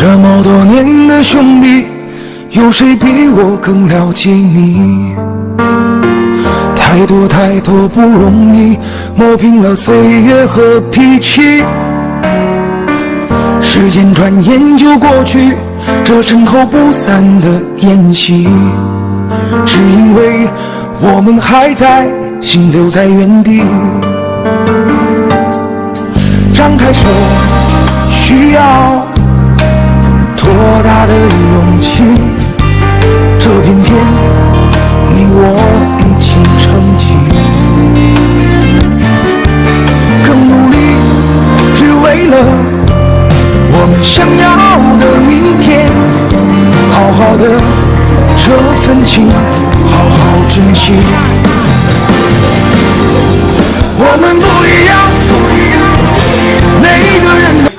这么多年的兄弟，有谁比我更了解你？太多太多不容易，磨平了岁月和脾气。时间转眼就过去，这身后不散的宴席，是因为我们还在，心留在原地。张开手，需要多大的勇气？这片天，你我一起撑起，更努力，只为了我们想要的明天。好好的这份情，好好珍惜。我们不一样，每个人都。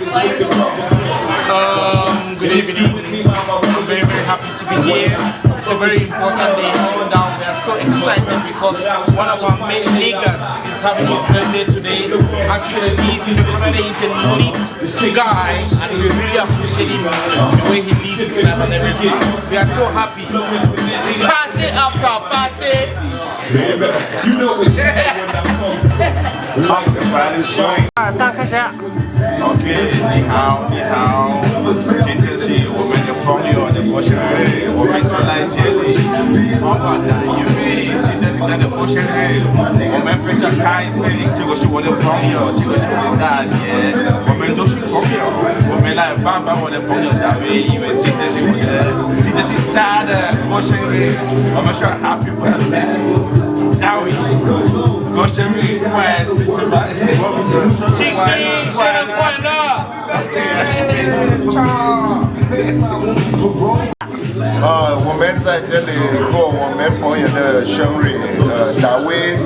Good evening. I'm very, very happy to be here. It's a very important day in Trinidad. We are so excited because one of our main leaguers is having his birthday today. As you can see, he's in the corner. He's a neat guy, and we really appreciate him, the way he lives his life and everything. We are so happy. Party after party. You know what's2、3开始。OK， 你好，今天是我们的朋友的过生日，我们都来这里，好好的，因为今天是他的过生日，我们非常开心。这个是我的朋友，这个是我的大姐，我们都是朋友。我们来帮我的朋友大卫，因为今天是他的过生日，我们说 Happy Birthday to 大卫，过生日快乐，庆生日快乐！我们在这里过我们朋友的生日，大卫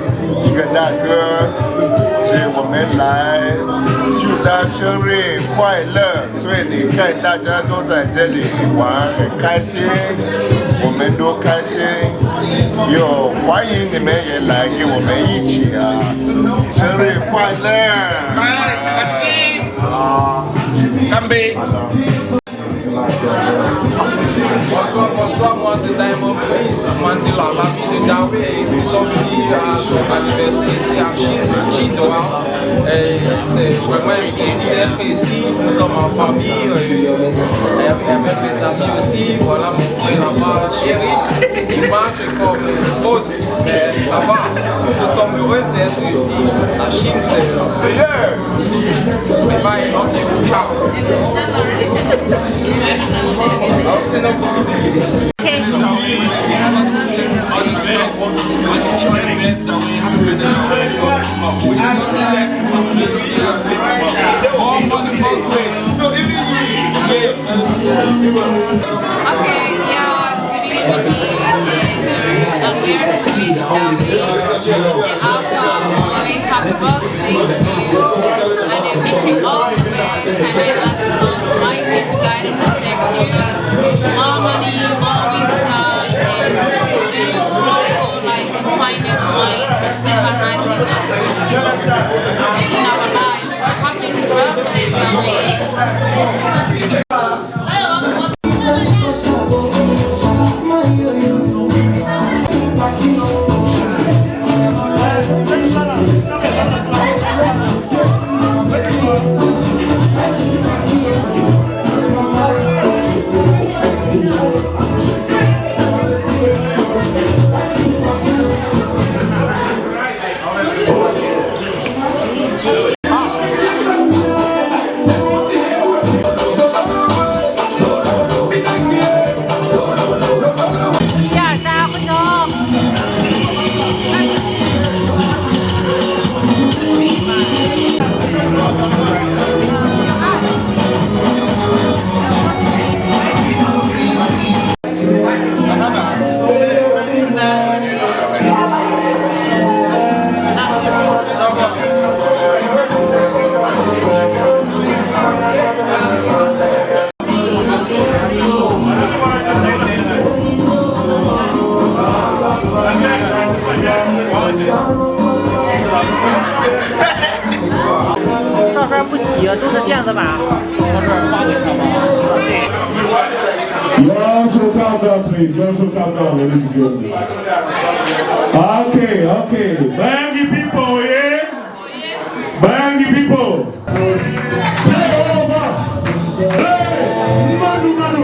一个大哥，所以我们来祝他生日快乐。所以你看大家都在这里玩很开心，我们都开心，有欢迎你们也来跟我们一起啊，生日快乐！干杯！ Bonsoir, moi c'est Diamond Prince, Mandela, la vie de David. Nous sommes venus à son anniversaire ici à Chinois. C'est vraiment un plaisir d'être ici. Nous sommes en famille, avec mes amis aussi. Voilà mon frère là-bas, chéri. Il marche comme une rose, mais ça va. Nous sommes heureux d'être ici. La Chine c'est le meilleur. Bye bye, love you, ciao. Okay, yeah, good evening, and I'm here to greet David and Alpha Boy. Happy birthday to you, and I wish you all the best, and I ask the Lord Almighty to guide and protect you. More money, more wisdom, and you will grow like the finest wine that's ever had in our lives. So happy birthday, David. calm down, please. You also calm down, ladies and gentlemen. Okay. Bangy people, yeah? Bangy people. Jehovah. Hey, Manu.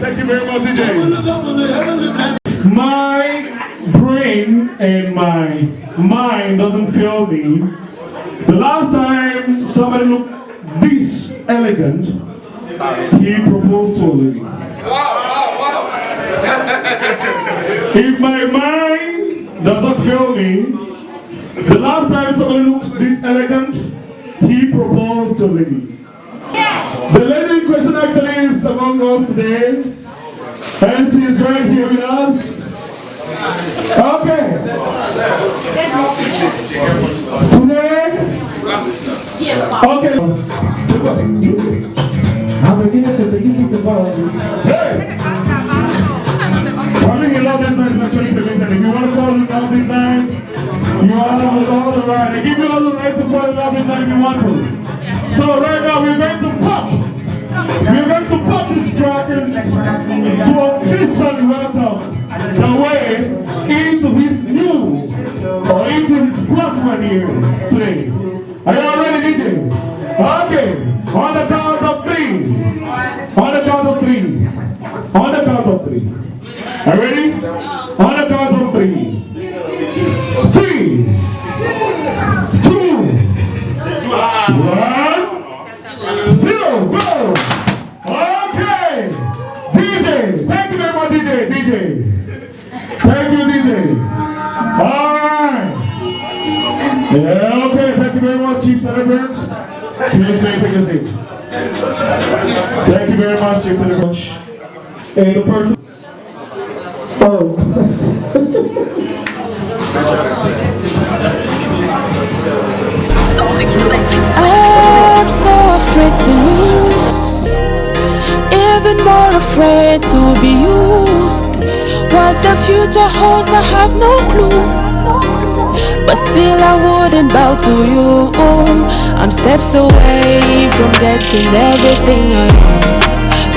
Thank you very much, DJ. My brain and my mind doesn't fail me. The last time somebody looked this elegant, he proposed to a lady. If my mind does not fail me, the last time somebody looked this elegant, he proposed to a lady. The lady in question actually is among us today, and she is right here with us. Okay. Today, okay. I'm beginning to follow you. Hey! Calling you love this night is actually permitted. If you want to fall in love this night, you all have all the right. They give you all the right to fall in love this night if you want to. So right now we're going to pop. We're going to pop these crackers to officially welcome the way into his new or into his plus 1 year today. Are you all ready, DJ? Okay. On the count of 3. On the count of 3. On the count of 3. Are you ready? On the count of 3. 3, 2, 1, 0, go! Okay! DJ! Thank you very much, DJ! Thank you, DJ! Alright! Yeah, okay, thank you very much, Chief Celebrant. Please take a seat. Thank you very much, Chief Celebrant. And the person... Oh. I'm so afraid to lose, even more afraid to be used. What the future holds, I have no clue, but still I wouldn't bow to you. I'm steps away from getting everything I want.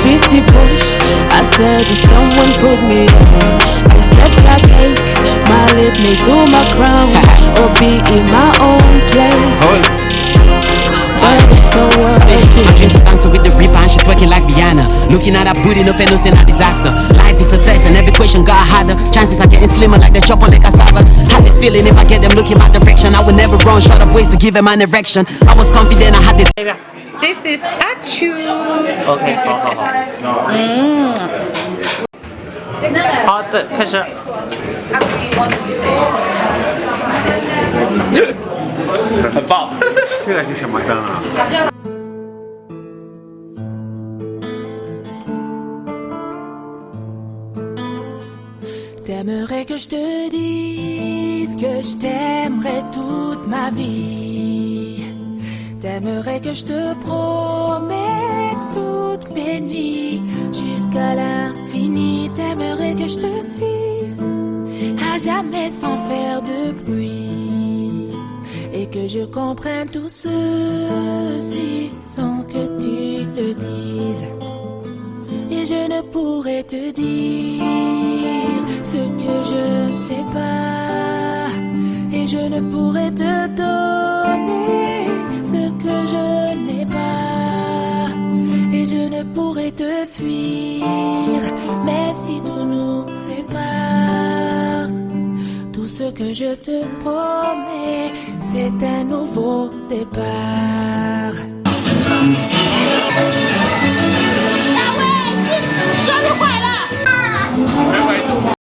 Sweetie push, I swear the stone won't put me down. The steps I take might lead me to my crown, or be in my own place. But it's so worth it. My dreams are dancing with the reaper and she twerking like Rihanna. Looking at her booty, no fair, no sin, a disaster. Life is a test and every question got harder. Chances are getting slimmer like the chop on the cassava. Had this feeling if I get them looking my direction, I would never run short of ways to give them an erection. I was confident I had the... This is Achu. OK， 好。好的，开始。很棒。这个是什么灯啊？ T'aimerais que je te dise que je t'aimerais toute ma vie. T'aimerais que je te promette toutes mes nuits jusqu'à l'infini. T'aimerais que je te suive à jamais sans faire de bruit, et que je comprenne tout ceci sans que tu le dises. Et je ne pourrais te dire ce que je ne sais pas, et je ne pourrais te donner ce que je n'ai pas, et je ne pourrais te fuir même si tout nous sépare. Tout ce que je te promets, c'est un nouveau départ. Thank you.